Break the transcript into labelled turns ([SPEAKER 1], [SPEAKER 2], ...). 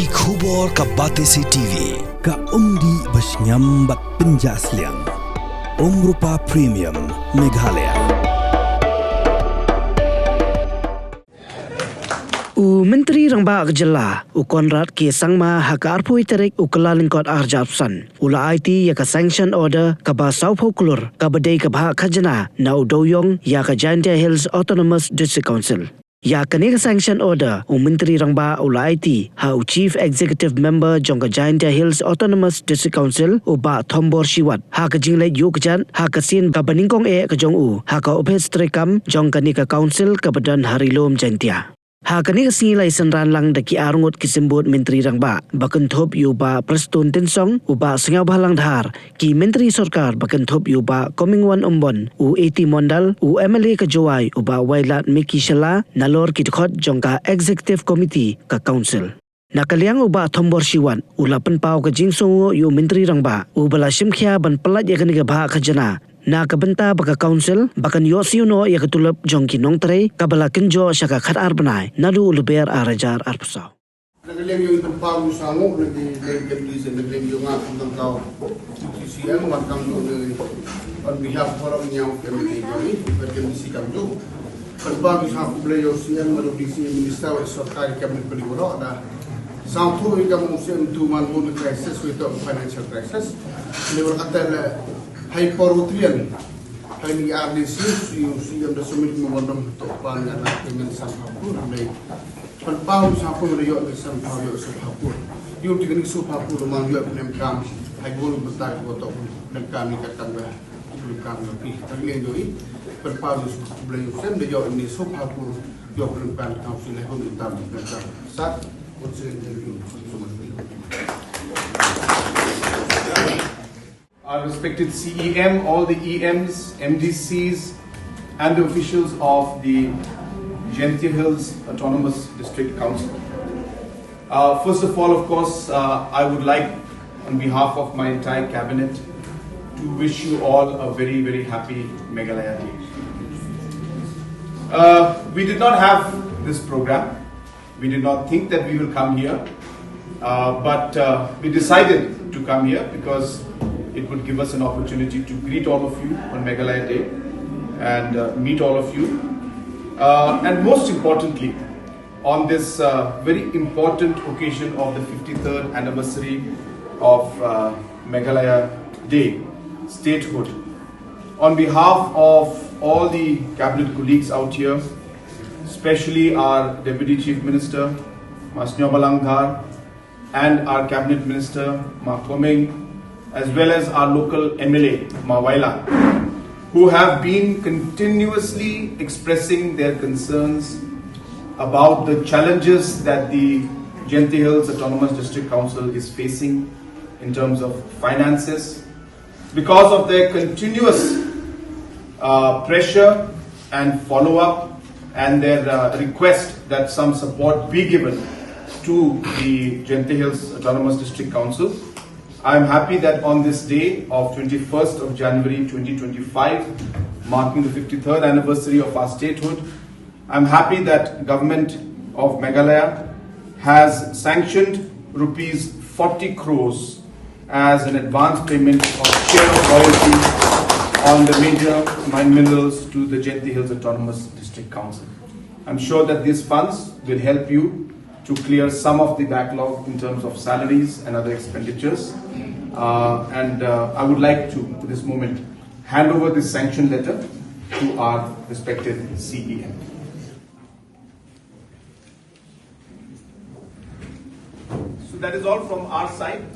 [SPEAKER 1] Ki khubor ka Batesi TV.
[SPEAKER 2] Ka umdi basnyam bat penjaslian. Rupa Premium Meghalaya.
[SPEAKER 3] Menteri Rangba Khajna Konrad ke sangma hakar pui terek ukelalingkot arjapsan ula IT ya ka sanction order ka ba Saupo Klur ka badai ka Bhah Khajna na Dewïong ya ka Jhadc Hills Autonomous District Council ya ka ne sanction order Menteri Rangba ula IT ha Chief Executive Member jong ka Jhadc Hills Autonomous District Council ba Thombor Siwat ha ka jingle yu kjan ha ka sin ka baningkong ka jong ha ka ophes trekam jong ka ni ka council ka badan harilom jantia ha kani kasingilay sanran lang daki arungot kisimbut Menteri Rangba bakenthop yuba Preston Tensong uba sengaw bahalang dhar ki Menteri Sorkar bakenthop yuba Komingwan Umbon eti Mondal MLA ka Jowai uba Wailat Miki Shala nalor ki khot jongka Executive Committee ka Council nakaliang uba Thombor Siwan ulapan pau ka jingso yu Menteri Rangba ubala simkhya ban pelat ya kani ka Bhah Khajna na kabenta baka council bakan yosiuno ya ketulap jongki nong tray kabala kenjo syaka khat arbanai nadu luber arajar arpusau
[SPEAKER 4] Nagaliang yung pagpapag sa mo nag-legalise nagaliang yung tentang kau sisian makam doon on behalf of yung committee kami berkemisi kami pagpapag sa Pyllait yosian malubisi minister wa Sorkar cabinet peligro ada sampu ikam musim tuman mun crisis with financial crisis level kata hyperutrian kami RDC yung siyam da sumit mo wandam topan na natin sa hapon may pagbaw sa hapon na yon sa hapon sa hapon yung tingin sa hapon man yung pinamkam ay gulo basta ko to nagkami katanga kami pi taglen yoi pagbaw sa Pyllait sem da yon ni sa hapon yung pinamkam council ay gulo tam sa konsen yung
[SPEAKER 5] our respected CEM, all the EMs, MDCs, and the officials of the Jhadc Hills Autonomous District Council. First of all, of course, I would like, on behalf of my entire cabinet, to wish you all a very, very happy Meghalaya Day. We did not have this program. We did not think that we will come here, but we decided to come here because it would give us an opportunity to greet all of you on Meghalaya Day and meet all of you. And most importantly, on this very important occasion of the 53rd anniversary of Meghalaya Day, statehood, on behalf of all the cabinet colleagues out here, especially our Deputy Chief Minister, Mas Nyobalangdhar, and our Cabinet Minister, Ma Koming, as well as our local MLA, Waila, who have been continuously expressing their concerns about the challenges that the Jhadc Hills Autonomous District Council is facing in terms of finances, because of their continuous pressure and follow-up and their request that some support be given to the Jhadc Hills Autonomous District Council. I am happy that on this day of 21st of January 2025, marking the 53rd anniversary of our statehood, I am happy that Government of Meghalaya has sanctioned rupees 40 crores as an advance payment of share of royalties on the major mine minerals to the Jhadc Hills Autonomous District Council. I am sure that these funds will help you to clear some of the backlog in terms of salaries and other expenditures. I would like to, at this moment, hand over this sanction letter to our respected CEM. So that is all from our side.